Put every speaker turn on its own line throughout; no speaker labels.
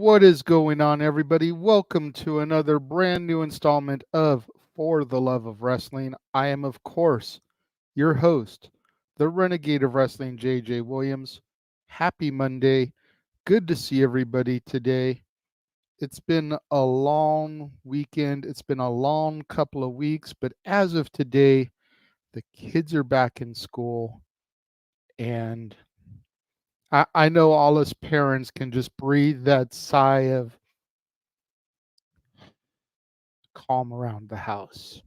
What is going on, everybody? Welcome to another brand new installment of For the Love of Wrestling. I am, of course, your host, the Renegade of Wrestling, JJ Williams. Happy Monday. Good to see everybody today. It's been a long weekend. It's been a long couple of weeks, but as of today, the kids are back in school, and I know all us parents can just breathe that sigh of calm around the house.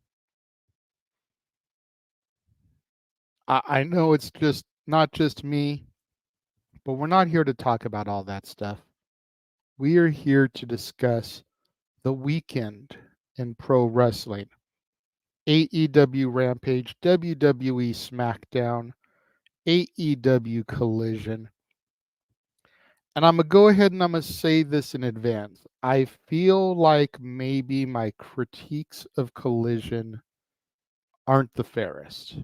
I know it's just not just me, but we're not here to talk about all that stuff. We are here to discuss the weekend in pro wrestling. AEW Rampage, WWE Smackdown, AEW Collision. And I'm going to go ahead and I'm going to say this in advance. I feel like maybe my critiques of Collision aren't the fairest.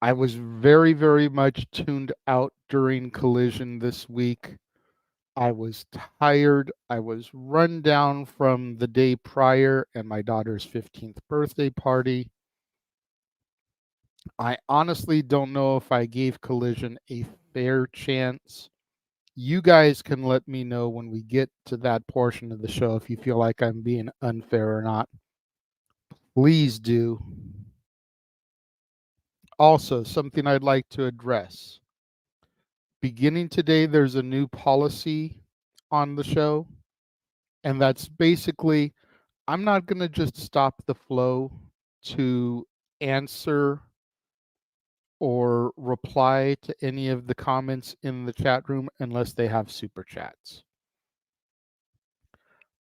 I was very, very much tuned out during Collision this week. I was tired. I was run down from the day prior and my daughter's 15th birthday party. I honestly don't know if I gave Collision a fair chance. You guys can let me know when we get to that portion of the show if you feel like I'm being unfair or not. Please do. Also, something I'd like to address. Beginning today, there's a new policy on the show, and that's basically I'm not going to just stop the flow to answer or reply to any of the comments in the chat room unless they have super chats.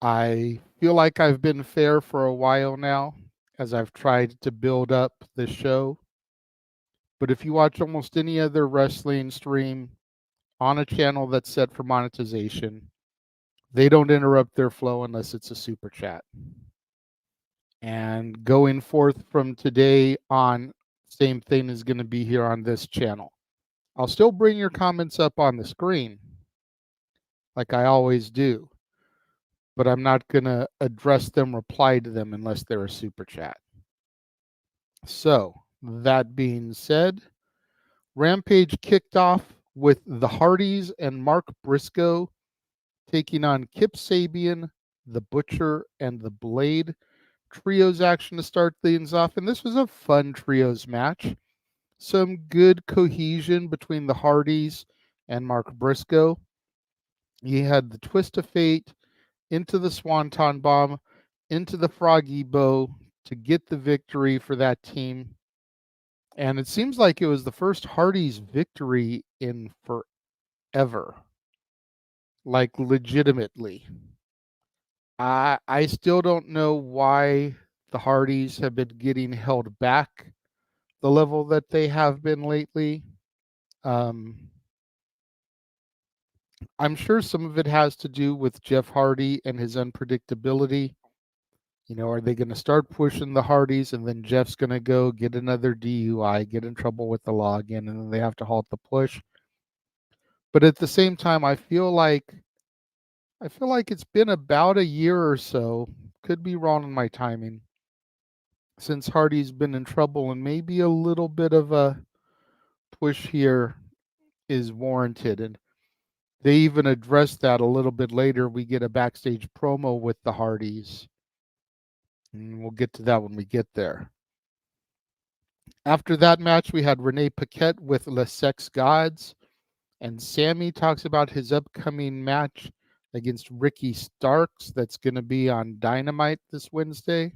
I feel like I've been fair for a while now as I've tried to build up the show. But if you watch almost any other wrestling stream on a channel that's set for monetization, they don't interrupt their flow unless it's a super chat. And going forth from today on, same thing is going to be here on this channel. I'll still bring your comments up on the screen like I always do, but I'm not going to address them, reply to them unless they're a super chat. So, that being said, Rampage kicked off with the Hardys and Mark Briscoe taking on Kip Sabian, the Butcher, and the Blade. Trios action to start things off, and this was a fun trios match. Some good cohesion between the Hardys and Mark Briscoe. He had the twist of fate into the Swanton Bomb, into the Froggy Bow to get the victory for that team. And it seems like it was the first Hardys victory in forever. Like legitimately. I still don't know why the Hardys have been getting held back the level that they have been lately. I'm sure some of it has to do with Jeff Hardy and his unpredictability. You know, are they going to start pushing the Hardys and then Jeff's going to go get another DUI, get in trouble with the law again, and then they have to halt the push? But at the same time, I feel like it's been about a year or so, could be wrong in my timing, since Hardy's been in trouble, and maybe a little bit of a push here is warranted. And they even address that a little bit later. We get a backstage promo with the Hardys, and we'll get to that when we get there. After that match, we had Renee Paquette with Les Sex Gods, and Sammy talks about his upcoming match against Ricky Starks that's going to be on Dynamite this Wednesday.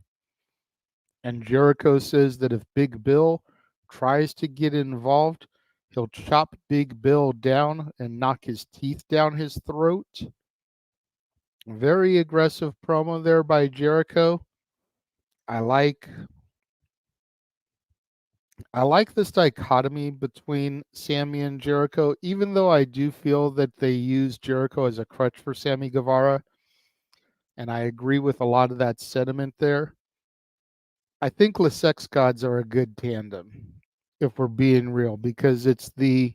And Jericho says that if Big Bill tries to get involved, he'll chop Big Bill down and knock his teeth down his throat. Very aggressive promo there by Jericho. I like this dichotomy between Sammy and Jericho, even though I do feel that they use Jericho as a crutch for Sammy Guevara. And I agree with a lot of that sentiment there. I think Les Sex Gods are a good tandem, if we're being real, because it's the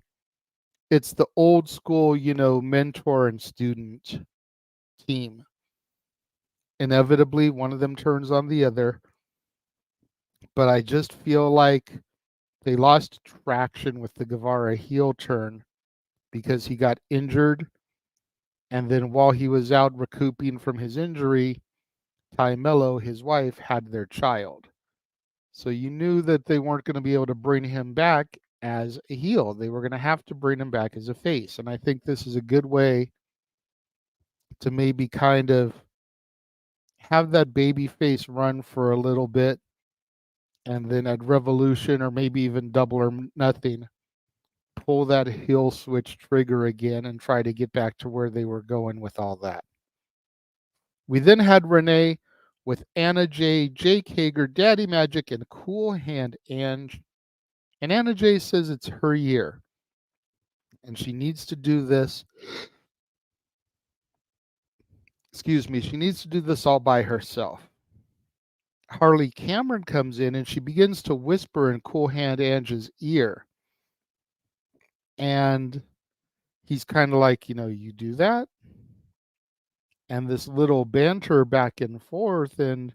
It's the old school, mentor and student team. Inevitably, one of them turns on the other, but I just feel like they lost traction with the Guevara heel turn because he got injured, and then while he was out recouping from his injury, Ty Mello, his wife, had their child. So you knew that they weren't going to be able to bring him back as a heel. They were going to have to bring him back as a face. And I think this is a good way to maybe kind of have that baby face run for a little bit, and then at Revolution or maybe even Double or Nothing, pull that heel switch trigger again and try to get back to where they were going with all that. We then had Renee with Anna J, Jake Hager, Daddy Magic, and Cool Hand Ange. And Anna J says it's her year, and she needs to do this. Excuse me, she needs to do this all by herself. Harley Cameron comes in and she begins to whisper in Cool Hand Ange's ear. And he's kind of like, you do that? And this little banter back and forth. And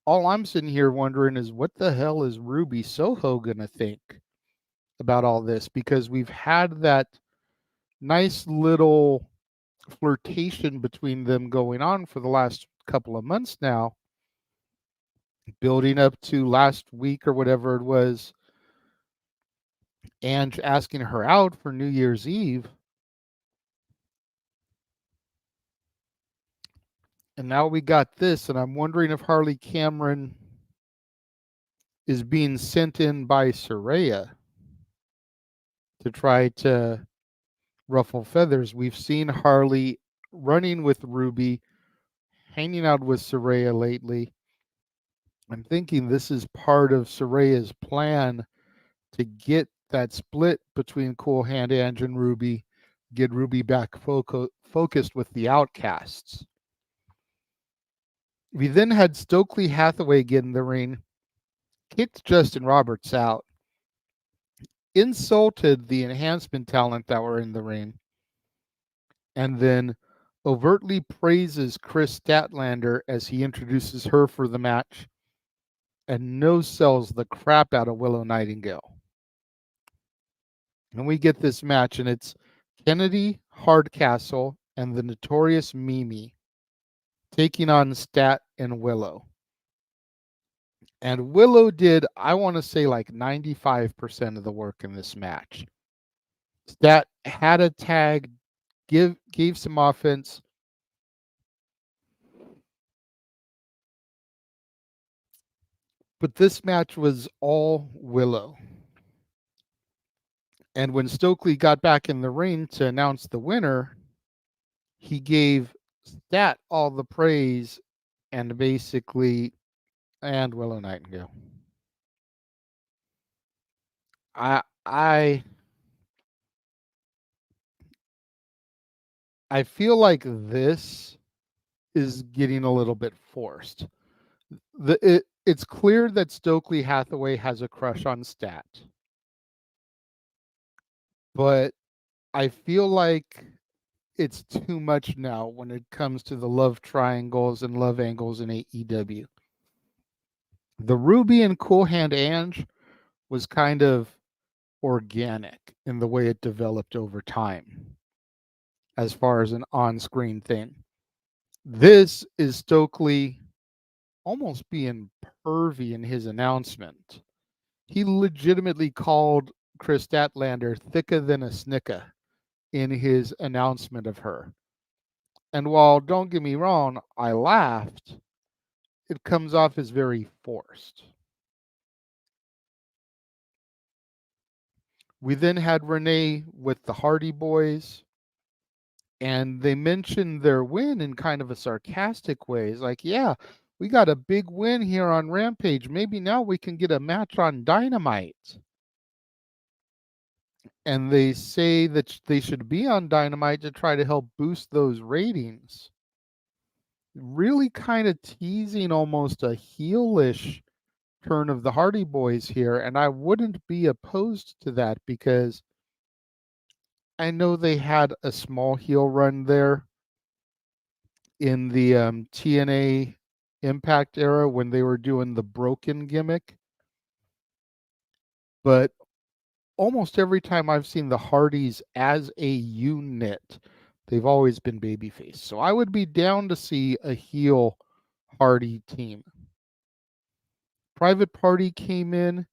all I'm sitting here wondering is, what the hell is Ruby Soho going to think about all this? Because we've had that nice little flirtation between them going on for the last couple of months now, building up to last week or whatever it was, Ange asking her out for New Year's Eve. And now we got this, and I'm wondering if Harley Cameron is being sent in by Saraya to try to ruffle feathers. We've seen Harley running with Ruby, hanging out with Saraya lately. I'm thinking this is part of Saraya's plan to get that split between Cool Hand Ange and Ruby, get Ruby back focused with the Outcasts. We then had Stokely Hathaway get in the ring, kicked Justin Roberts out, insulted the enhancement talent that were in the ring, and then overtly praises Chris Statlander as he introduces her for the match and no-sells the crap out of Willow Nightingale. And we get this match, and it's Kennedy Hardcastle and the Notorious Mimi taking on Stat and Willow. And Willow did, I want to say, like 95% of the work in this match. Stat had a tag, gave some offense. But this match was all Willow. And when Stokely got back in the ring to announce the winner, he gave Stat all the praise and Willow Nightingale. I feel like this is getting a little bit forced. It's clear that Stokely Hathaway has a crush on Stat, but I feel like it's too much now when it comes to the love triangles and love angles in AEW. The Ruby and Cool Hand Ange was kind of organic in the way it developed over time as far as an on-screen thing. This is Stokely almost being pervy in his announcement. He legitimately called Chris Statlander thicker than a snicka in his announcement of her. And while, don't get me wrong, I laughed, it comes off as very forced. We then had Renee with the Hardy Boys, and they mentioned their win in kind of a sarcastic way. It's like, yeah, we got a big win here on Rampage. Maybe now we can get a match on Dynamite. And they say that they should be on Dynamite to try to help boost those ratings. Really kind of teasing almost a heelish turn of the Hardy Boys here, and I wouldn't be opposed to that because I know they had a small heel run there in the TNA Impact era when they were doing the broken gimmick. But almost every time I've seen the Hardys as a unit, they've always been babyface. So I would be down to see a heel Hardy team. Private Party came in,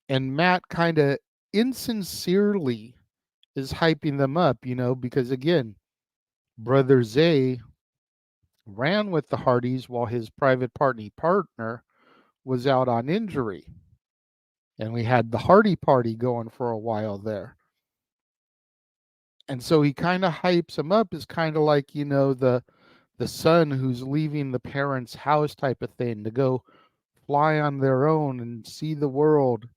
and Matt kind of insincerely is hyping them up, because again, Brother Zay ran with the Hardys while his Private Party partner was out on injury. And we had the Hardy Party going for a while there. And so he kind of hypes them up as kind of like, the son who's leaving the parents' house type of thing to go fly on their own and see the world.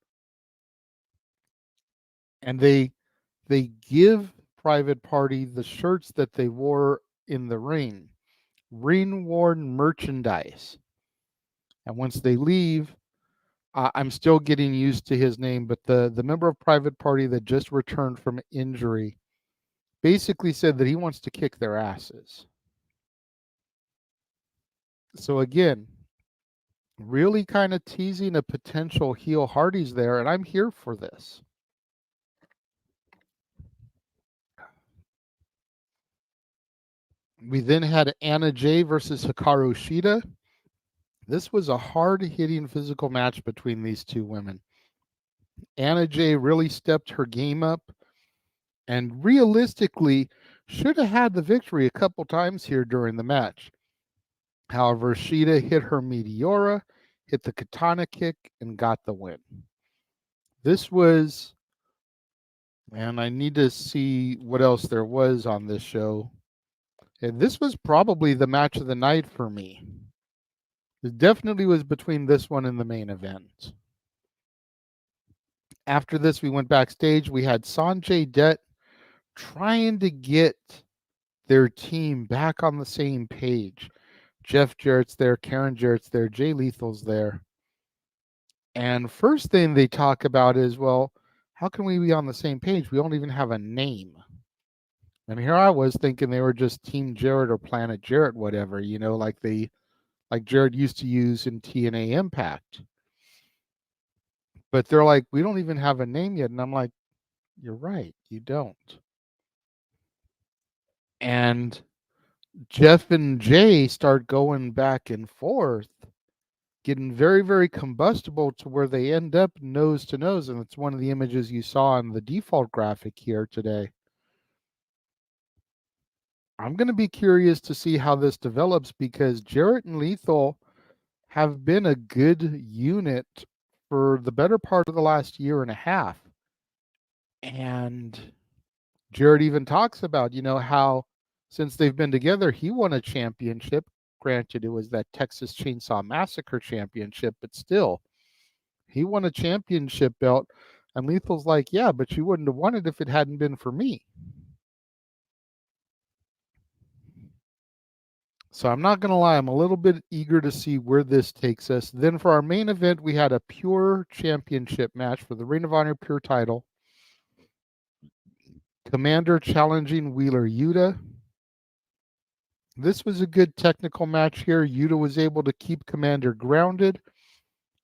And they give Private Party the shirts that they wore in the ring worn merchandise. And once they leave, I'm still getting used to his name, but the member of Private Party that just returned from injury basically said that he wants to kick their asses. So again, really kind of teasing a potential heel Hardys there, and I'm here for this. We then had Anna Jay versus Hikaru Shida. This was a hard-hitting physical match between these two women. Anna Jay really stepped her game up and realistically should have had the victory a couple times here during the match. However, Shida hit her Meteora, hit the Katana kick, and got the win. This was, and I need to see what else there was on this show. And this was probably the match of the night for me. It definitely was between this one and the main event. After this, we went backstage. We had Sanjay Dutt trying to get their team back on the same page. Jeff Jarrett's there, Karen Jarrett's there, Jay Lethal's there. And first thing they talk about is, well, how can we be on the same page? We don't even have a name. And here I was thinking they were just Team Jarrett or Planet Jarrett, whatever, like Jarrett used to use in TNA Impact. But they're like, we don't even have a name yet. And I'm like, you're right, you don't. And Jeff and Jay start going back and forth, getting very, very combustible to where they end up nose to nose. And it's one of the images you saw in the default graphic here today. I'm going to be curious to see how this develops because Jarrett and Lethal have been a good unit for the better part of the last year and a half. And Jarrett even talks about, how since they've been together, he won a championship. Granted, it was that Texas Chainsaw Massacre championship, but still, he won a championship belt. And Lethal's like, yeah, but you wouldn't have won it if it hadn't been for me. So I'm not going to lie, I'm a little bit eager to see where this takes us. Then for our main event, we had a pure championship match for the Ring of Honor Pure title. Commander challenging Wheeler Yuta. This was a good technical match here. Yuta was able to keep Commander grounded,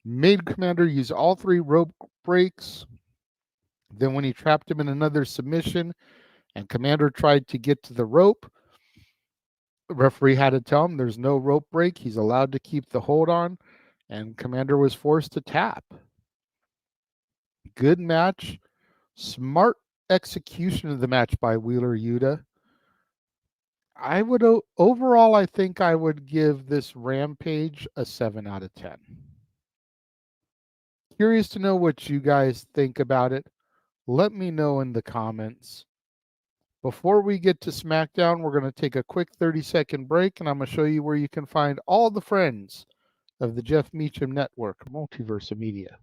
made Commander use all three rope breaks. Then when he trapped him in another submission and Commander tried to get to the rope, the referee had to tell him there's no rope break. He's allowed to keep the hold on, and Commander was forced to tap. Good match. Smart execution of the match by Wheeler Yuta. I would overall, I think I would give this Rampage a 7 out of 10. Curious to know what you guys think about it. Let me know in the comments. Before we get to SmackDown, we're going to take a quick 30-second break, and I'm going to show you where you can find all the friends of the Jeff Meacham Network, Multiverse of Media.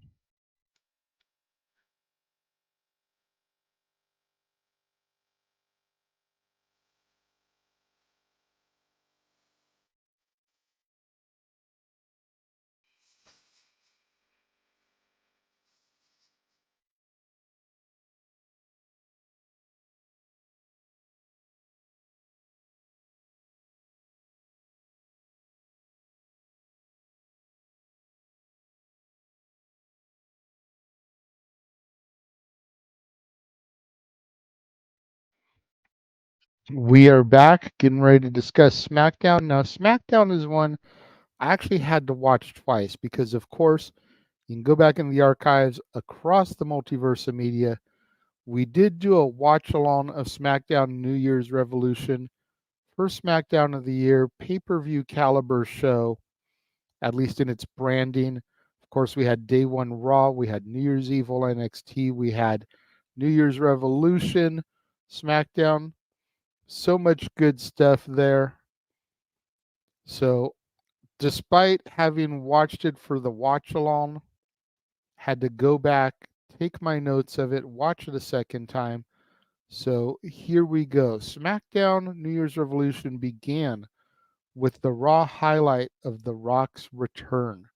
We are back, getting ready to discuss SmackDown. Now, SmackDown is one I actually had to watch twice because, of course, you can go back in the archives across the multiverse of media. We did do a watch along of SmackDown New Year's Revolution, first SmackDown of the year, pay per view caliber show, at least in its branding. Of course, we had Day One Raw, we had New Year's Evil NXT, we had New Year's Revolution, SmackDown. So much good stuff there. So, despite having watched it for the watch along, had to go back, take my notes of it, watch it a second time. So, here we go. SmackDown New Year's Revolution began with the Raw highlight of The Rock's return.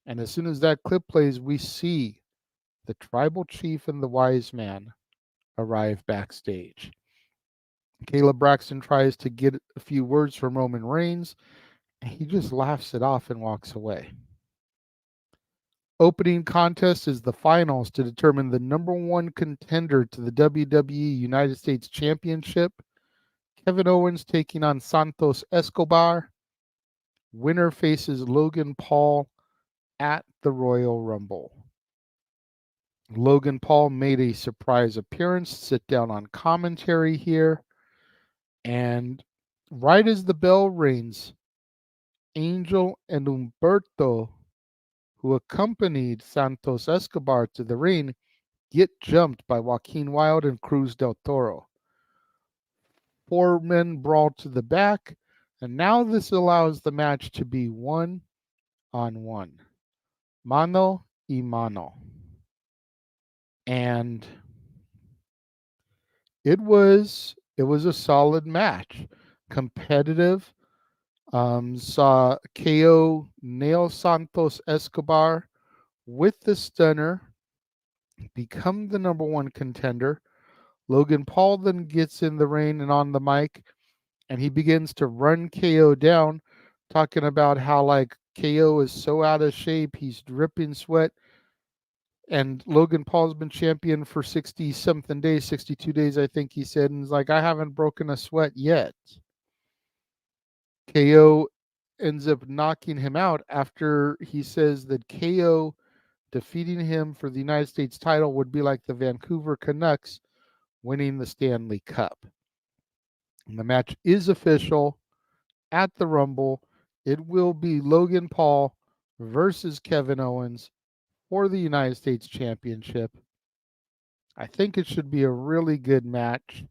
And as soon as that clip plays, we see the tribal chief and the wise man arrive backstage. Caleb Braxton tries to get a few words from Roman Reigns, and he just laughs it off and walks away. Opening contest is the finals to determine the number one contender to the WWE United States Championship. Kevin Owens taking on Santos Escobar. Winner faces Logan Paul at the Royal Rumble. Logan Paul made a surprise appearance, sit down on commentary here. And right as the bell rings, Angel and Humberto, who accompanied Santos Escobar to the ring, get jumped by Joaquin Wilde and Cruz del Toro. 4 men brawl to the back, and now this allows the match to be 1-on-1. Mano y mano. And it was a solid match. Competitive. Saw KO nail Santos Escobar with the stunner, become the number one contender. Logan Paul then gets in the ring and on the mic, and he begins to run KO down, talking about how like KO is so out of shape, he's dripping sweat. And Logan Paul's been champion for 60 something days, 62 days, I think he said. And he's like, I haven't broken a sweat yet. KO ends up knocking him out after he says that KO defeating him for the United States title would be like the Vancouver Canucks winning the Stanley Cup. And the match is official at the Rumble. It will be Logan Paul versus Kevin Owens for the United States Championship. I think it should be a really good match.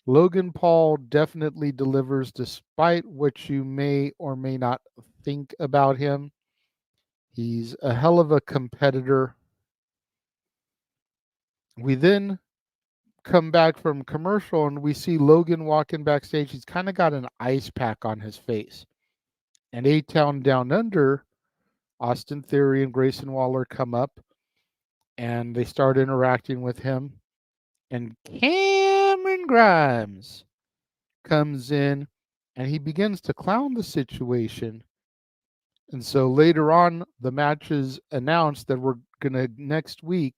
Logan Paul definitely delivers despite what you may or may not think about him. He's a hell of a competitor. We then come back from commercial and we see Logan walking backstage. He's kind of got an ice pack on his face. And A-Town Down Under, Austin Theory and Grayson Waller come up and they start interacting with him. And Cameron Grimes comes in and he begins to clown the situation. And so later on, the match is announced that we're going to next week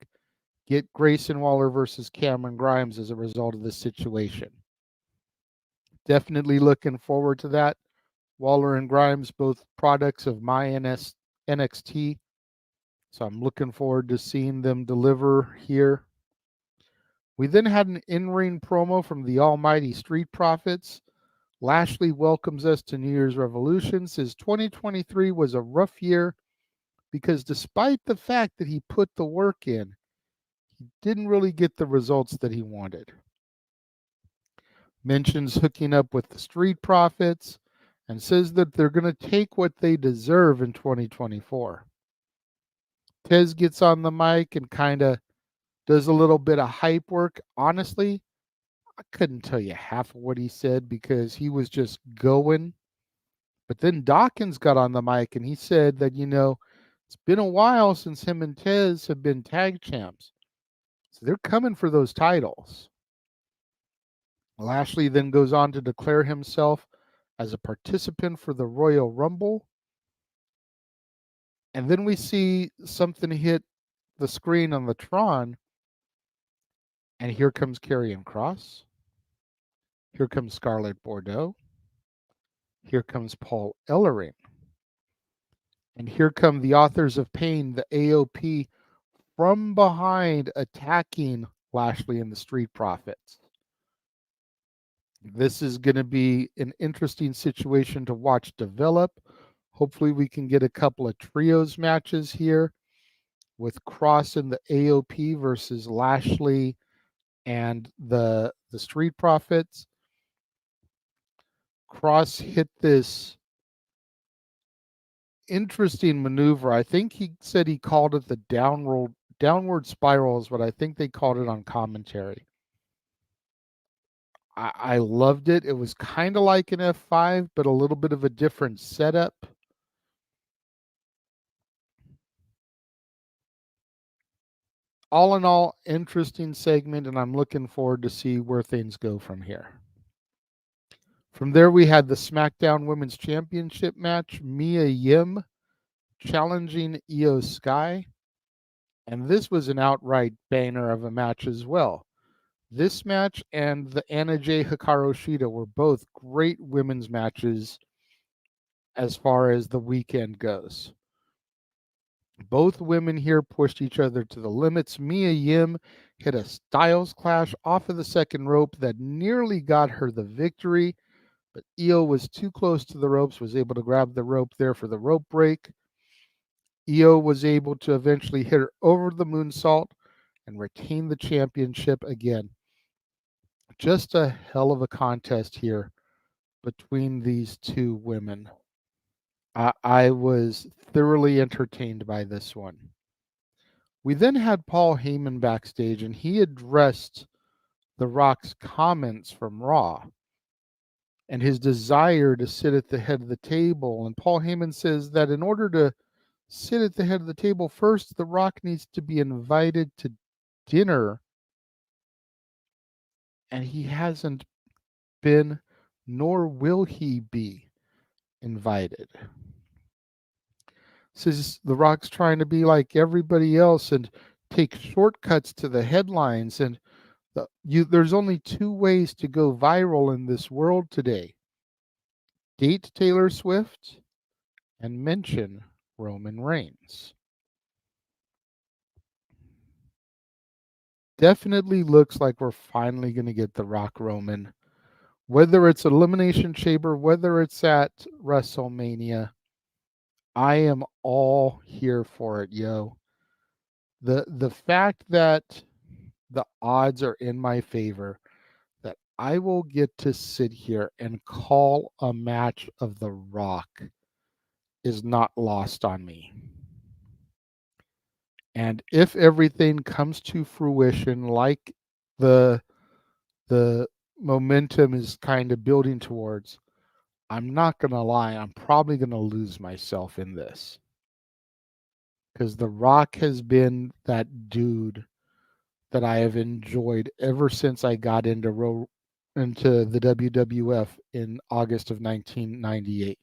get Grayson Waller versus Cameron Grimes as a result of this situation. Definitely looking forward to that. Waller and Grimes, both products of my NXT. So I'm looking forward to seeing them deliver here. We then had an in-ring promo from the almighty Street Profits. Lashley welcomes us to New Year's Revolution, says 2023 was a rough year because despite the fact that he put the work in, he didn't really get the results that he wanted. Mentions hooking up with the Street Profits and says that they're going to take what they deserve in 2024. Tez gets on the mic and kind of does a little bit of hype work. Honestly, I couldn't tell you half of what he said because he was just going. But then Dawkins got on the mic and he said that, it's been a while since him and Tez have been tag champs. So they're coming for those titles. Lashley then goes on to declare himself as a participant for the Royal Rumble. And then we see something hit the screen on the Tron. And here comes Karrion Kross. Here comes Scarlett Bordeaux. Here comes Paul Ellering. And here come the Authors of Pain, the AOP, from behind attacking Lashley and the Street Profits. This is going to be an interesting situation to watch develop. Hopefully we can get a couple of trios matches here with Cross and the AOP versus Lashley and the Street Profits. Cross hit this interesting maneuver. I think he said he called it the downward spiral is what I think they called it on commentary. I loved it. It was kind of like an F5, but a little bit of a different setup. All in all, interesting segment, and I'm looking forward to see where things go from here. From there, we had the SmackDown Women's Championship match, Mia Yim challenging Io Sky, and this was an outright banger of a match as well. This match and the Anna Jay Hikaru Shida were both great women's matches as far as the weekend goes. Both women here pushed each other to the limits. Mia Yim hit a Styles Clash off of the second rope that nearly got her the victory, but Io was too close to the ropes, was able to grab the rope there for the rope break. Io was able to eventually hit her over the moonsault and retain the championship again. Just a hell of a contest here between these two women. I was thoroughly entertained by this one. We then had Paul Heyman backstage, and he addressed The Rock's comments from Raw and his desire to sit at the head of the table. And Paul Heyman says that in order to sit at the head of the table, first, The Rock needs to be invited to dinner, and he hasn't been, nor will he be invited. Says The Rock's trying to be like everybody else and take shortcuts to the headlines, and there's only two ways to go viral in this world today: date Taylor Swift and mention Roman Reigns. Definitely looks like we're finally going to get The Rock Roman, whether it's Elimination Chamber, whether it's at WrestleMania. I am all here for it, yo. The fact that the odds are in my favor, that I will get to sit here and call a match of The Rock, is not lost on me. And if everything comes to fruition like the momentum is kind of building towards, I'm not going to lie, I'm probably going to lose myself in this. Because The Rock has been that dude that I have enjoyed ever since I got into the WWF in August of 1998.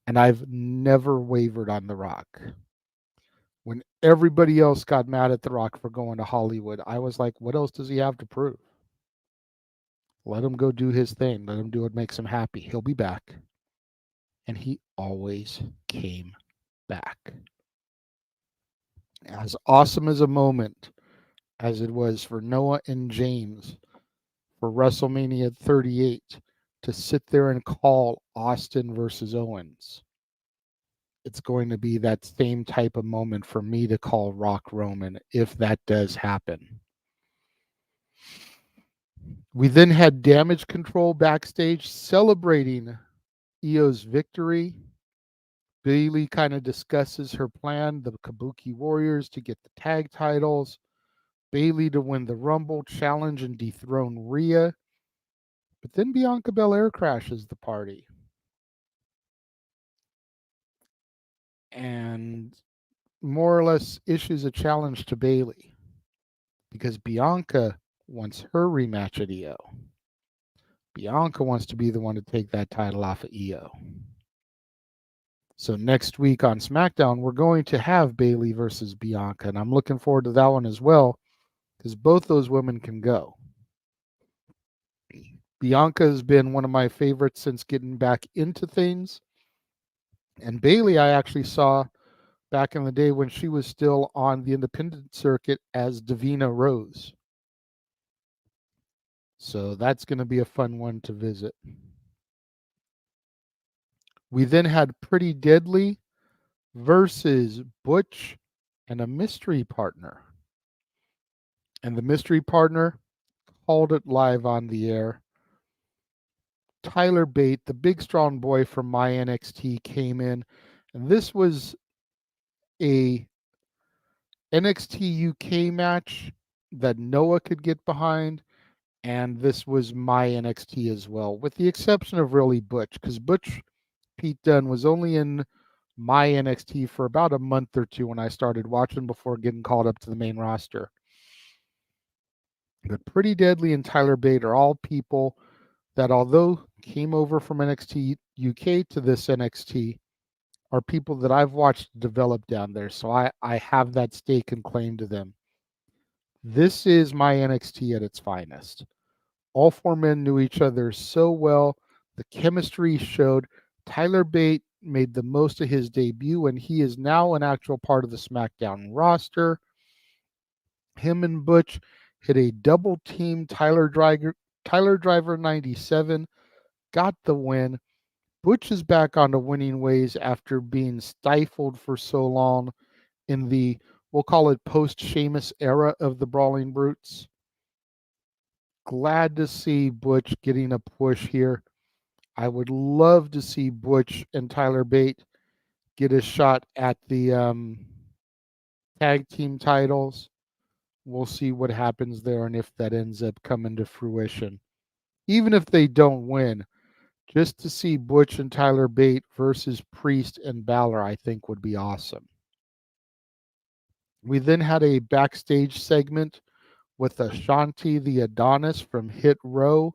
And I've never wavered on The Rock. When everybody else got mad at The Rock for going to Hollywood, I was like, what else does he have to prove? Let him go do his thing. Let him do what makes him happy. He'll be back. And he always came back. As awesome as a moment as it was for Noah and James for WrestleMania 38 to sit there and call Austin versus Owens, it's going to be that same type of moment for me to call Rock Roman if that does happen. We then had Damage Control backstage celebrating Io's victory. Bayley kind of discusses her plan, the Kabuki Warriors to get the tag titles, Bayley to win the Rumble challenge and dethrone Rhea. But then Bianca Belair crashes the party and more or less issues a challenge to Bayley because Bianca wants her rematch at Io. Bianca wants to be the one to take that title off of Io. So next week on SmackDown, we're going to have Bayley versus Bianca, and I'm looking forward to that one as well because both those women can go. Bianca has been one of my favorites since getting back into things. And Bailey, I actually saw back in the day when she was still on the independent circuit as Davina Rose. So that's going to be a fun one to visit. We then had Pretty Deadly versus Butch and a mystery partner. And the mystery partner called it live on the air. Tyler Bate, the big strong boy from my NXT, came in, and this was a NXT UK match that Noah could get behind, and this was my NXT as well, with the exception of really Butch, because Butch Pete Dunne was only in my NXT for about a month or two when I started watching before getting called up to the main roster. But Pretty Deadly and Tyler Bate are all people that, although came over from NXT UK to this NXT, are people that I've watched develop down there. So I have that stake and claim to them. This is my NXT at its finest. All four men knew each other so well. The chemistry showed. Tyler Bate made the most of his debut, and he is now an actual part of the SmackDown roster. Him and Butch hit a double team. Tyler Driver 97 got the win. Butch is back on the winning ways after being stifled for so long in the, we'll call it post-Sheamus era of the Brawling Brutes. Glad to see Butch getting a push here. I would love to see Butch and Tyler Bate get a shot at the tag team titles. We'll see what happens there and if that ends up coming to fruition. Even if they don't win, just to see Butch and Tyler Bate versus Priest and Balor, I think would be awesome. We then had a backstage segment with Ashanti the Adonis from Hit Row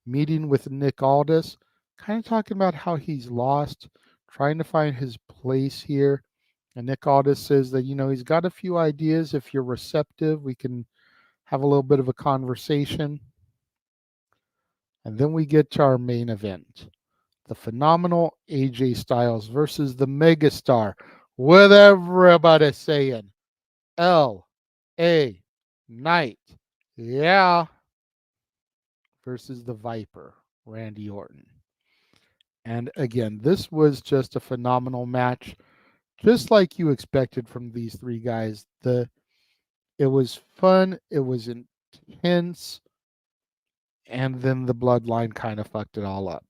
meeting with Nick Aldis, kind of talking about how he's lost, trying to find his place here. And Nick Aldis says that, he's got a few ideas. If you're receptive, we can have a little bit of a conversation. And then we get to our main event, the phenomenal AJ Styles versus the megastar, what everybody's saying, L.A. Knight. Yeah. Versus the Viper, Randy Orton. And again, this was just a phenomenal match, just like you expected from these three guys. It was fun, it was intense, and then the bloodline kind of fucked it all up.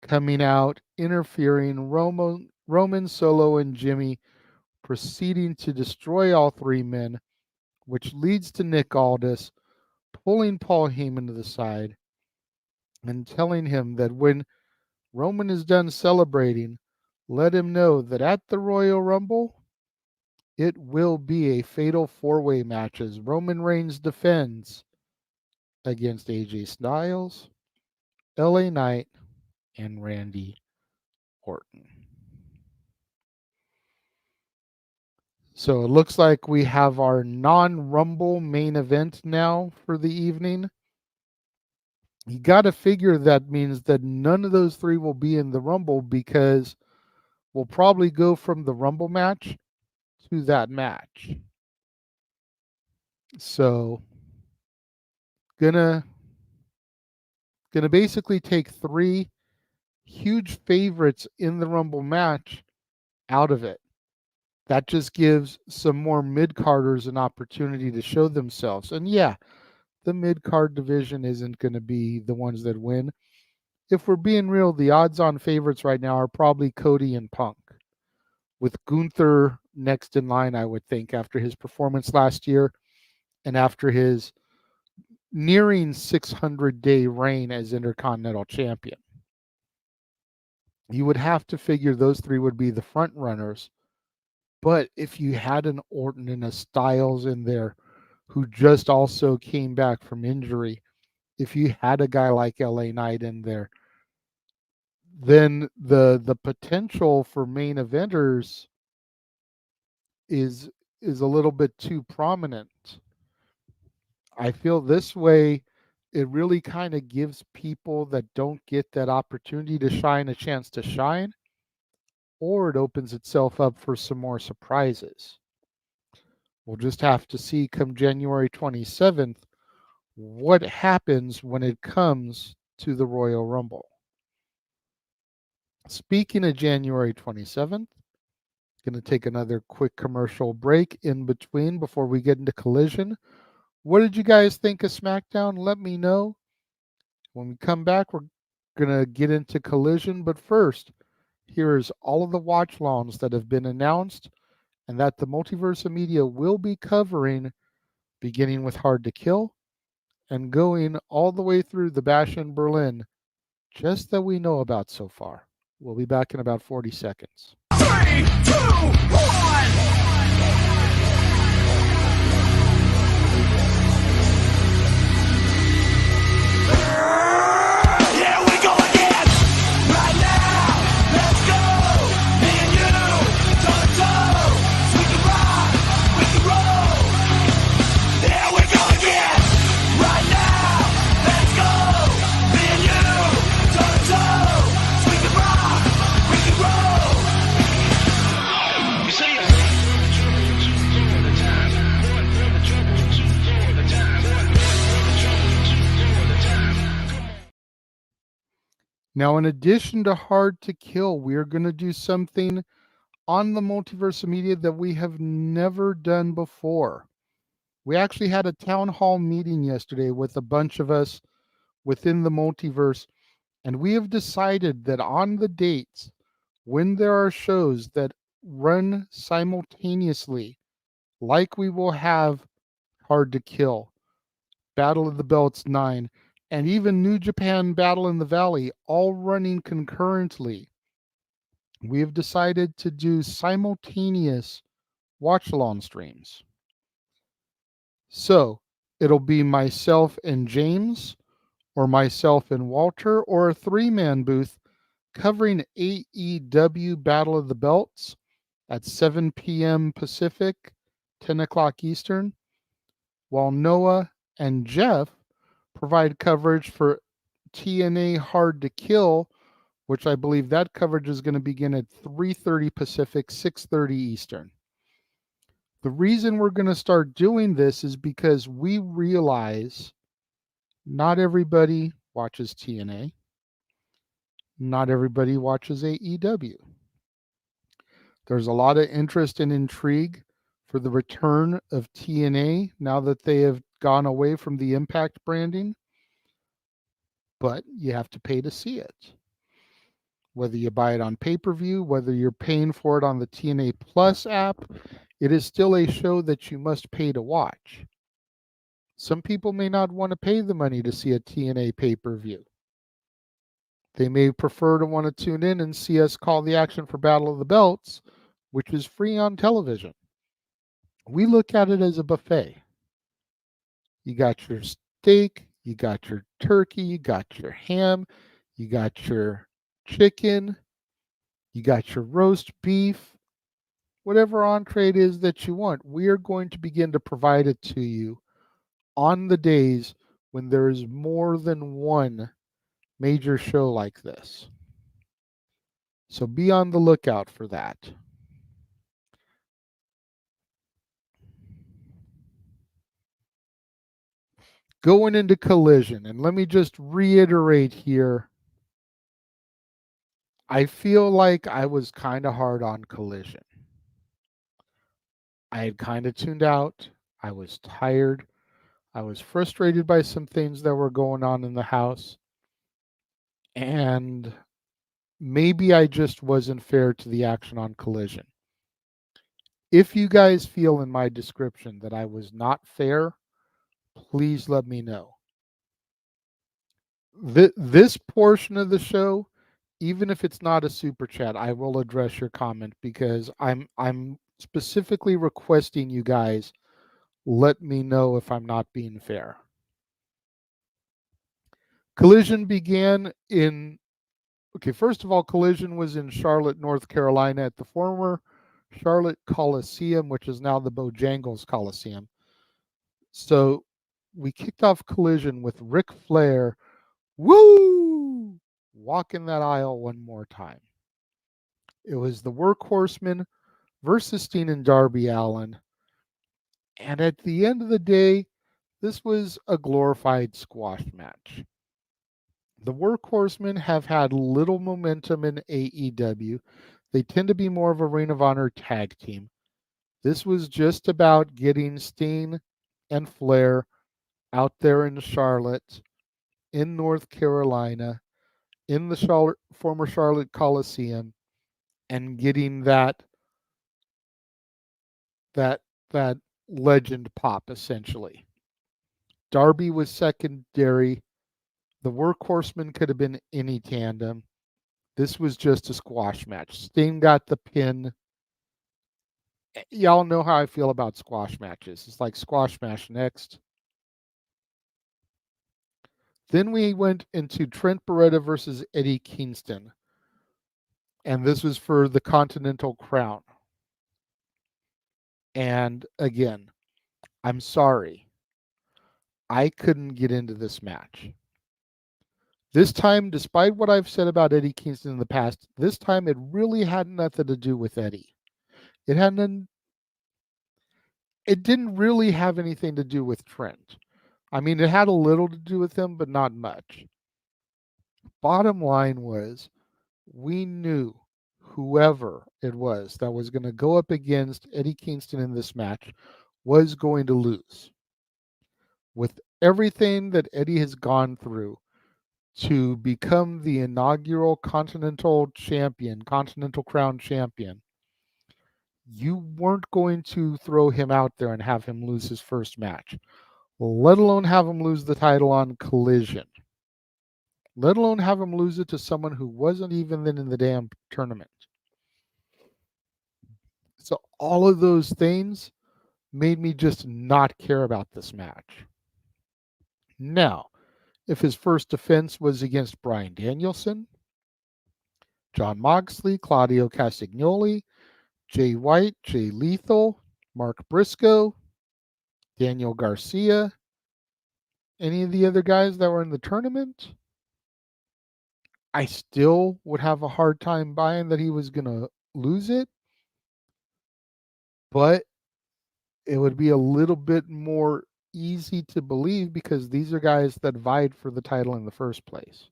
Coming out, interfering, Roman, Solo, and Jimmy proceeding to destroy all three men, which leads to Nick Aldis pulling Paul Heyman to the side and telling him that when Roman is done celebrating, let him know that at the Royal Rumble, it will be a fatal four-way match as Roman Reigns defends against AJ Styles, LA Knight, and Randy Orton. So it looks like we have our non-Rumble main event now for the evening. You got to figure that means that none of those three will be in the Rumble because we'll probably go from the Rumble match to that match. So gonna basically take three huge favorites in the Rumble match out of it. That just gives some more mid-carders an opportunity to show themselves. And yeah, the mid-card division isn't going to be the ones that win. If we're being real, the odds-on favorites right now are probably Cody and Punk, with Gunther next in line, I would think, after his performance last year and after his nearing 600-day reign as Intercontinental Champion. You would have to figure those three would be the front runners. But if you had an Orton and a Styles in there who just also came back from injury, if you had a guy like LA Knight in there, then the potential for main eventers is a little bit too prominent. I feel this way it really kind of gives people that don't get that opportunity to shine a chance to shine, or it opens itself up for some more surprises. We'll just have to see come January 27th what happens when it comes to the Royal Rumble. Speaking of January 27th, going to take another quick commercial break in between before we get into Collision. What did you guys think of SmackDown? Let me know. When we come back, we're going to get into Collision. But first, here's all of the watch longs that have been announced and that the Multiverse of Media will be covering, beginning with Hard to Kill and going all the way through the Bash in Berlin, just that we know about so far. We'll be back in about 40 seconds.
3, 2, 1. Here we go again. Right now, let's go. Me and you, toe to toe. We can rock, we can roll. Here we go again. Right now, let's go. Me and you, toe to toe. We can rock, we can roll. You see it.
Now, in addition to Hard to Kill, we are going to do something on the Multiverse of Media that we have never done before. We actually had a town hall meeting yesterday with a bunch of us within the multiverse, and we have decided that on the dates when there are shows that run simultaneously, like we will have Hard to Kill, Battle of the Belts 9, and even New Japan Battle in the Valley, all running concurrently, we have decided to do simultaneous watch-along streams. So it'll be myself and James, or myself and Walter, or a three-man booth covering AEW Battle of the Belts at 7 p.m. Pacific, 10 o'clock Eastern, while Noah and Jeff provide coverage for TNA Hard to Kill, which I believe that coverage is going to begin at 3:30 Pacific, 6:30 Eastern. The reason we're going to start doing this is because we realize not everybody watches TNA. Not everybody watches AEW. There's a lot of interest and intrigue for the return of TNA now that they have gone away from the Impact branding, but you have to pay to see it. Whether you buy it on pay-per-view, whether you're paying for it on the TNA Plus app, it is still a show that you must pay to watch. Some people may not want to pay the money to see a TNA pay-per-view. They may prefer to want to tune in and see us call the action for Battle of the Belts, which is free on television. We look at it as a buffet. You got your steak, you got your turkey, you got your ham, you got your chicken, you got your roast beef, whatever entree it is that you want. We are going to begin to provide it to you on the days when there is more than one major show like this. So be on the lookout for that. Going into Collision, and let me just reiterate here, I feel like I was kind of hard on Collision. I had kind of tuned out. I was tired. I was frustrated by some things that were going on in the house. And maybe I just wasn't fair to the action on Collision. If you guys feel in my description that I was not fair, please let me know. This portion of the show, even if it's not a super chat, I will address your comment because I'm specifically requesting you guys let me know if I'm not being fair. Collision began in, first of all, Collision was in Charlotte, North Carolina at the former Charlotte Coliseum, which is now the Bojangles Coliseum. So we kicked off Collision with Ric Flair, woo, walking that aisle one more time. It was the Workhorsemen versus Steen and Darby Allin. And at the end of the day, this was a glorified squash match. The Workhorsemen have had little momentum in AEW. They tend to be more of a Ring of Honor tag team. This was just about getting Steen and Flair out there in Charlotte, in North Carolina, in the former Charlotte Coliseum, and getting that legend pop, essentially. Darby was secondary. The Workhorsemen could have been any tandem. This was just a squash match. Sting got the pin. Y'all know how I feel about squash matches. It's like squash match next. Then we went into Trent Beretta versus Eddie Kingston. And this was for the Continental Crown. And again, I'm sorry. I couldn't get into this match. This time, despite what I've said about Eddie Kingston in the past, this time it really had nothing to do with Eddie. It didn't really have anything to do with Trent. I mean, it had a little to do with him, but not much. Bottom line was, we knew whoever it was that was going to go up against Eddie Kingston in this match was going to lose. With everything that Eddie has gone through to become the inaugural Continental Crown Champion, you weren't going to throw him out there and have him lose his first match, let alone have him lose the title on Collision, let alone have him lose it to someone who wasn't even in the damn tournament. So all of those things made me just not care about this match. Now, if his first defense was against Bryan Danielson, Jon Moxley, Claudio Castagnoli, Jay White, Jay Lethal, Mark Briscoe, Daniel Garcia, any of the other guys that were in the tournament, I still would have a hard time buying that he was going to lose it. But it would be a little bit more easy to believe because these are guys that vied for the title in the first place.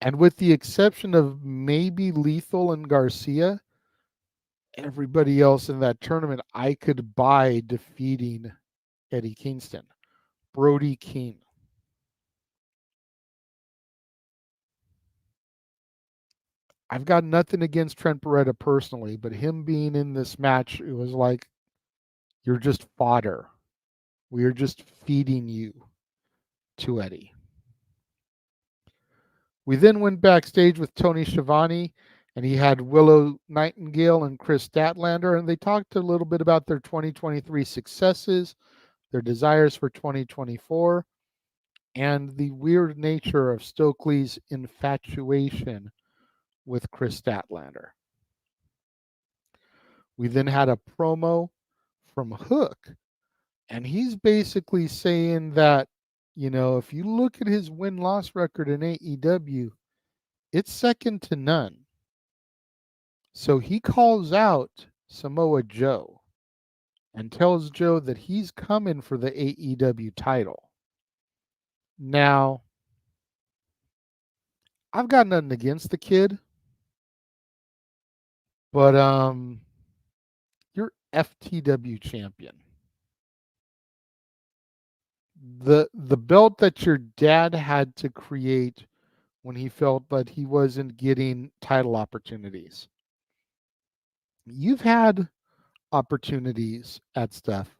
And with the exception of maybe Lethal and Garcia, everybody else in that tournament I could buy defeating Eddie Kingston. Brody King. I've got nothing against Trent Beretta personally, but him being in this match, it was like, you're just fodder. We are just feeding you to Eddie. We then went backstage with Tony Schiavone, and he had Willow Nightingale and Chris Statlander, and they talked a little bit about their 2023 successes, their desires for 2024, and the weird nature of Stokely's infatuation with Chris Statlander. We then had a promo from Hook, and he's basically saying that, if you look at his win-loss record in AEW, it's second to none. So he calls out Samoa Joe and tells Joe that he's coming for the AEW title. Now, I've got nothing against the kid, but you're FTW champion. The belt that your dad had to create when he felt that he wasn't getting title opportunities. You've had opportunities at stuff.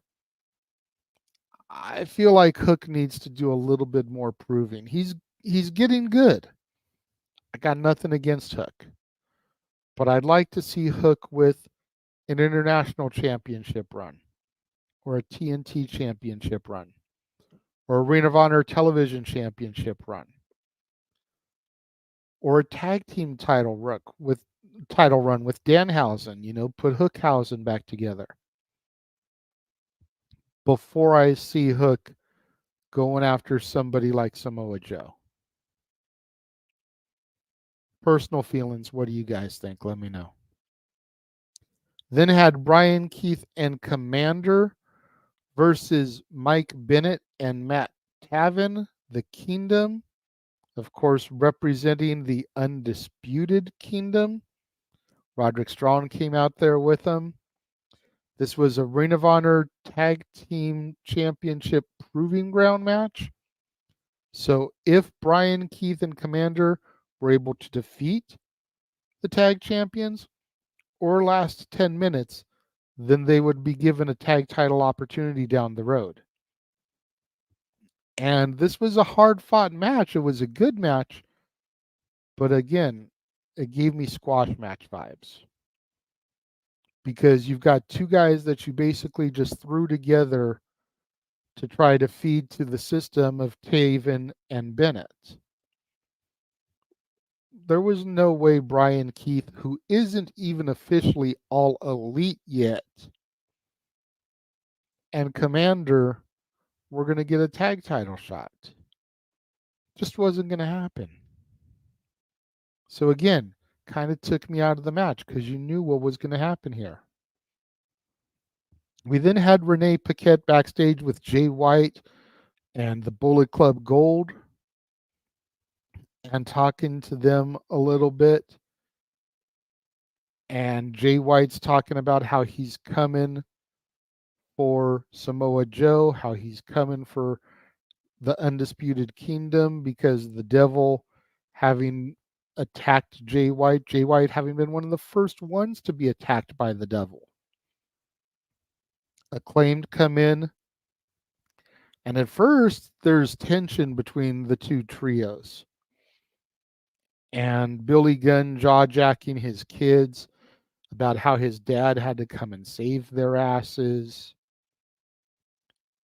I feel like Hook needs to do a little bit more proving. He's getting good. I got nothing against Hook. But I'd like to see Hook with an international championship run, or a TNT championship run, or a Ring of Honor television championship run, or a tag team title run with Danhausen, put Hookhausen back together. before I see Hook going after somebody like Samoa Joe. Personal feelings, what do you guys think? Let me know. Then had Brian Keith and Commander versus Mike Bennett and Matt Taven, the Kingdom, of course, representing the Undisputed Kingdom. Roderick Strong came out there with them. This was a Ring of Honor Tag Team Championship Proving Ground match. So if Brian Keith and Commander were able to defeat the tag champions or last 10 minutes, then they would be given a tag title opportunity down the road. And this was a hard-fought match. It was a good match. But again, it gave me squash match vibes. Because you've got two guys that you basically just threw together to try to feed to the system of Taven and Bennett. There was no way Brian Keith, who isn't even officially all elite yet, and Commander were going to get a tag title shot. Just wasn't going to happen. So again, kind of took me out of the match because you knew what was going to happen here. We then had Renee Paquette backstage with Jay White and the Bullet Club Gold and talking to them a little bit. And Jay White's talking about how he's coming for Samoa Joe, how he's coming for the Undisputed Kingdom because the Devil having attacked Jay White having been one of the first ones to be attacked by the Devil. Acclaimed come in, and at first there's tension between the two trios. And Billy Gunn jaw-jacking his kids about how his dad had to come and save their asses.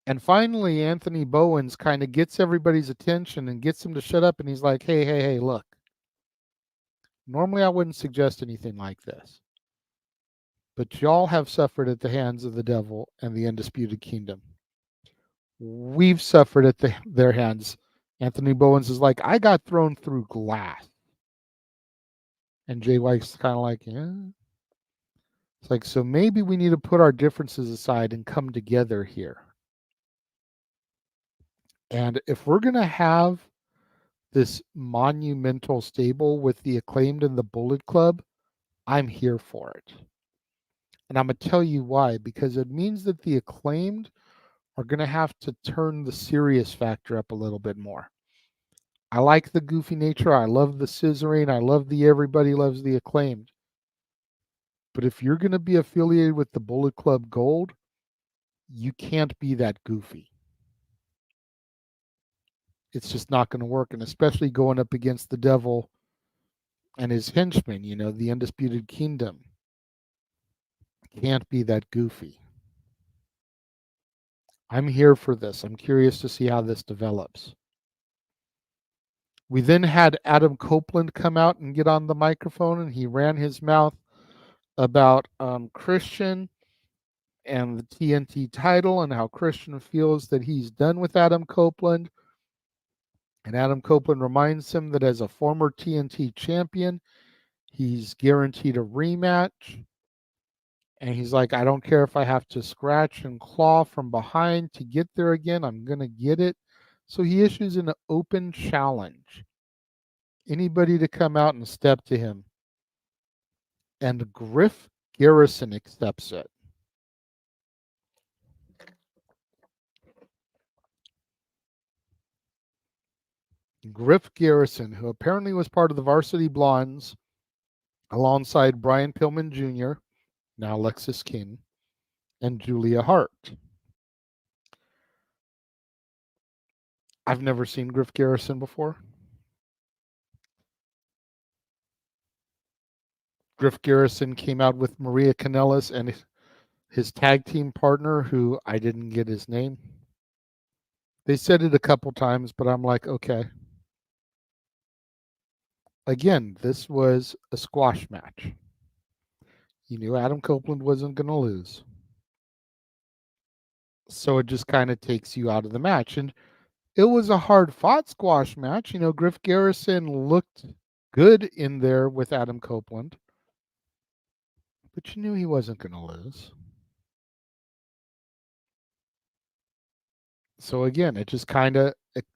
And finally, Anthony Bowens kind of gets everybody's attention and gets them to shut up, and he's like, hey, look. Normally I wouldn't suggest anything like this. But y'all have suffered at the hands of the Devil and the Undisputed Kingdom. We've suffered at their hands. Anthony Bowens is like, I got thrown through glass. And Jay White's kind of like, yeah. It's like, so maybe we need to put our differences aside and come together here. And if we're going to have this monumental stable with the Acclaimed and the Bullet Club, I'm here for it. And I'm going to tell you why, because it means that the Acclaimed are going to have to turn the serious factor up a little bit more. I like the goofy nature. I love the scissoring. I love the everybody loves the Acclaimed. But if you're going to be affiliated with the Bullet Club Gold, you can't be that goofy. It's just not going to work. And especially going up against the Devil and his henchmen, the Undisputed Kingdom. Can't be that goofy. I'm here for this. I'm curious to see how this develops. We then had Adam Copeland come out and get on the microphone, and he ran his mouth about Christian and the TNT title and how Christian feels that he's done with Adam Copeland. And Adam Copeland reminds him that as a former TNT champion, he's guaranteed a rematch. And he's like, I don't care if I have to scratch and claw from behind to get there again. I'm going to get it. So he issues an open challenge. Anybody to come out and step to him. And Griff Garrison accepts it. Griff Garrison, who apparently was part of the Varsity Blondes, alongside Brian Pillman Jr., now Lexis King, and Julia Hart. I've never seen Griff Garrison before. Griff Garrison came out with Maria Kanellis and his tag team partner, who I didn't get his name. They said it a couple times, but I'm like, okay. Again, this was a squash match. You knew Adam Copeland wasn't going to lose. So it just kind of takes you out of the match. And it was a hard-fought squash match. You know, Griff Garrison looked good in there with Adam Copeland, but you knew he wasn't going to lose. So again, it just kind of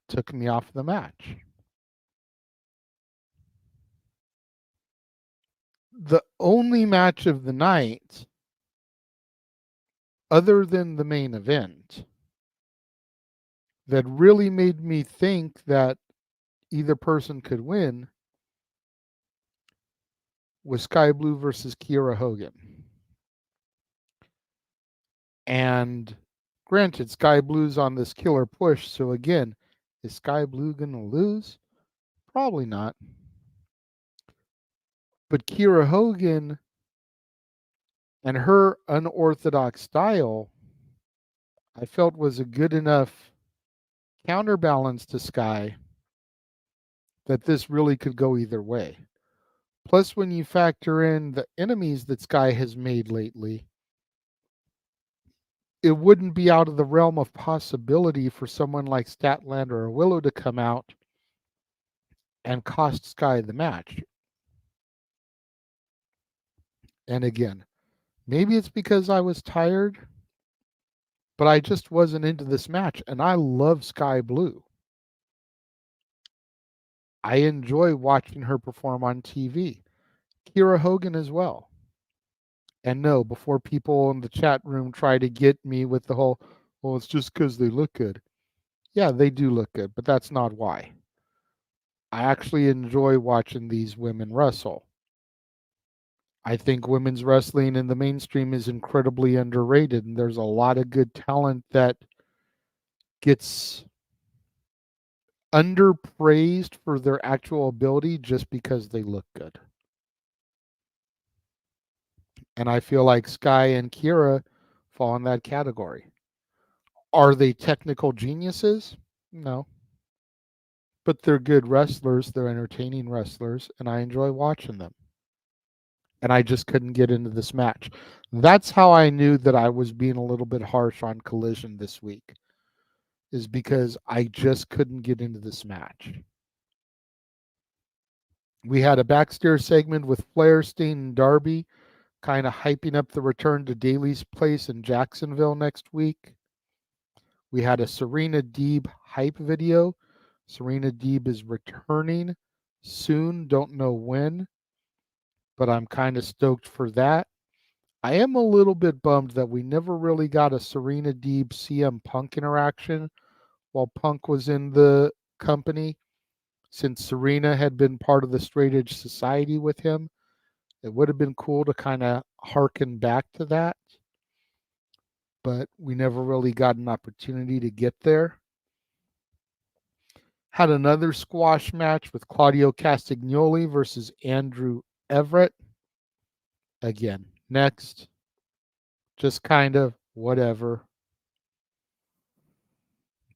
took me off the match. The only match of the night, other than the main event, that really made me think that either person could win was Sky Blue versus Kiera Hogan. And granted, Sky Blue's on this killer push, so again, is Sky Blue going to lose? Probably not. But Kiera Hogan and her unorthodox style, I felt was a good enough counterbalance to Sky that this really could go either way. Plus, when you factor in the enemies that Sky has made lately, it wouldn't be out of the realm of possibility for someone like Statlander or Willow to come out and cost Sky the match. And again, maybe it's because I was tired, but I just wasn't into this match. And I love Sky Blue. I enjoy watching her perform on TV. Kiera Hogan as well. And no, before people in the chat room try to get me with the whole, well, it's just because they look good. Yeah, they do look good, but that's not why. I actually enjoy watching these women wrestle. I think women's wrestling in the mainstream is incredibly underrated, and there's a lot of good talent that gets underpraised for their actual ability just because they look good. And I feel like Sky and Kiera fall in that category. Are they technical geniuses? No. But they're good wrestlers, they're entertaining wrestlers, and I enjoy watching them. And I just couldn't get into this match. That's how I knew that I was being a little bit harsh on Collision this week, is because I just couldn't get into this match. We had a backstairs segment with Flair, Steen, and Darby, kind of hyping up the return to Daly's place in Jacksonville next week. We had a Serena Deeb hype video. Serena Deeb is returning soon, don't know when, but I'm kind of stoked for that. I am a little bit bummed that we never really got a Serena Deeb CM Punk interaction while Punk was in the company, since Serena had been part of the Straight Edge Society with him. It would have been cool to kind of harken back to that, but we never really got an opportunity to get there. Had another squash match with Claudio Castagnoli versus Andrew Everett. Again, next. Just kind of whatever.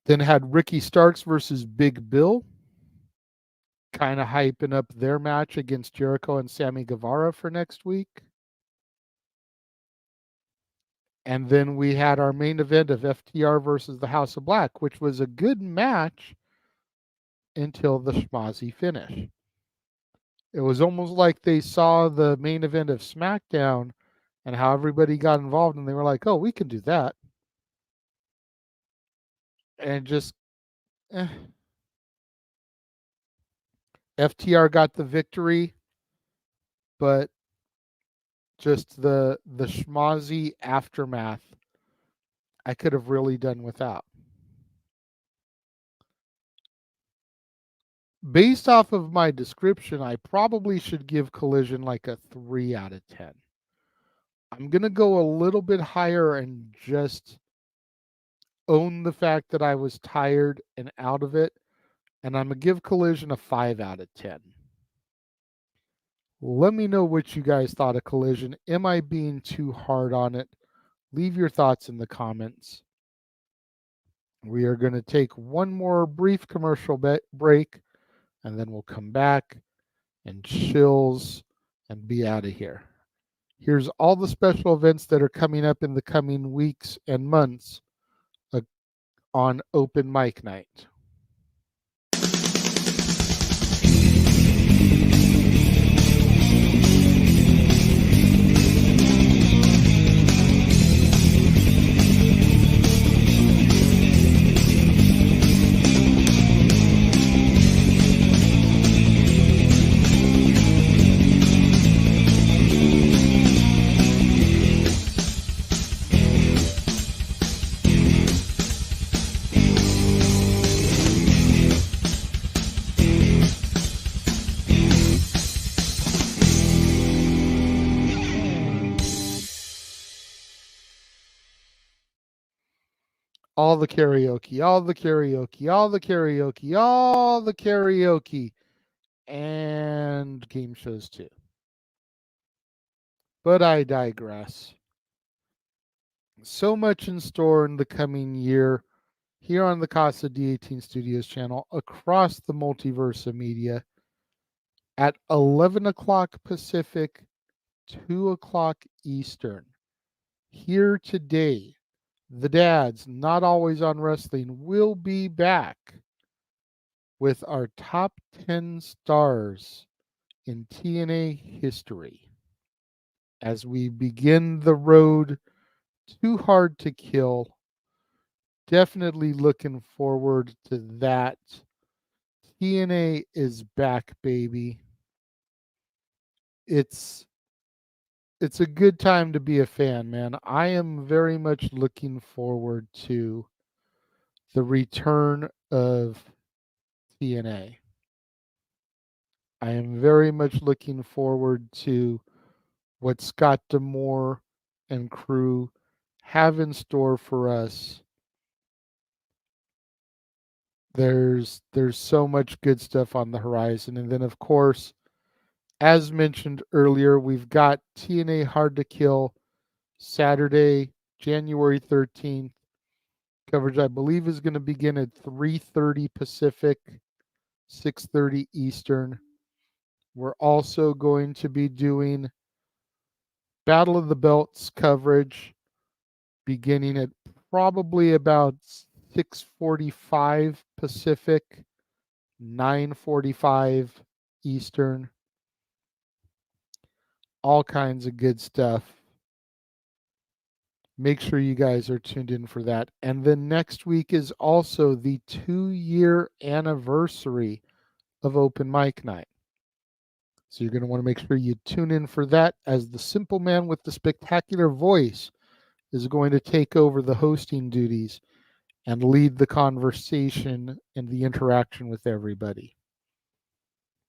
Then had Ricky Starks versus Big Bill. Kind of hyping up their match against Jericho and Sammy Guevara for next week. And then we had our main event of FTR versus the House of Black, which was a good match until the schmozzy finish. It was almost like they saw the main event of SmackDown and how everybody got involved, and they were like, oh, we can do that. And just, FTR got the victory, but just the schmozzy aftermath, I could have really done without. Based off of my description, I probably should give Collision like a 3 out of 10. I'm going to go a little bit higher and just own the fact that I was tired and out of it, and I'm going to give Collision a 5 out of 10. Let me know what you guys thought of Collision. Am I being too hard on it? Leave your thoughts in the comments. We are going to take one more brief commercial break, and then we'll come back and chills and be out of here. Here's all the special events that are coming up in the coming weeks and months on open mic night. All the karaoke, all the karaoke, all the karaoke, all the karaoke, and game shows too. But I digress. So much in store in the coming year here on the Casa D18 Studios channel across the multiverse of media at 11 o'clock Pacific, 2 o'clock Eastern. Here today, the dads, not always on wrestling, will be back with our top 10 stars in TNA history as we begin the road to Hard to Kill. Definitely looking forward to that. TNA is back, baby. It's a good time to be a fan, man. I am very much looking forward to the return of TNA. I am very much looking forward to what Scott D'Amore and crew have in store for us. There's so much good stuff on the horizon. And then, of course, as mentioned earlier, we've got TNA Hard to Kill Saturday, January 13th. Coverage, I believe, is going to begin at 3:30 Pacific, 6:30 Eastern. We're also going to be doing Battle of the Belts coverage beginning at probably about 6:45 Pacific, 9:45 Eastern. All kinds of good stuff. Make sure you guys are tuned in for that. And then next week is also the 2-year anniversary of Open Mic Night. So you're going to want to make sure you tune in for that, as the simple man with the spectacular voice is going to take over the hosting duties and lead the conversation and the interaction with everybody.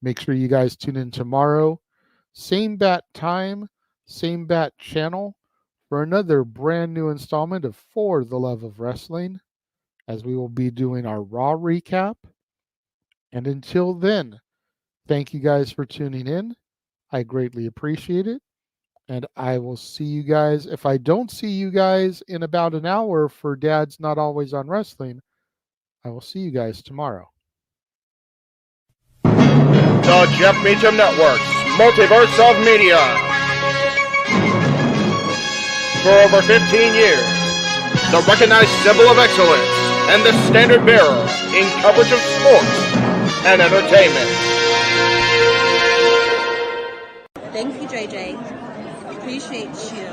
Make sure you guys tune in tomorrow. Same bat time, same bat channel for another brand new installment of For the Love of Wrestling, as we will be doing our Raw recap. And until then, thank you guys for tuning in. I greatly appreciate it. And I will see you guys. If I don't see you guys in about an hour for Dad's Not Always on Wrestling, I will see you guys tomorrow.
The Jeff Meacham Network's Multiverse of Media. For over 15 years, the recognized symbol of excellence and the standard bearer in coverage of sports and entertainment.
Thank you, JJ. Appreciate you.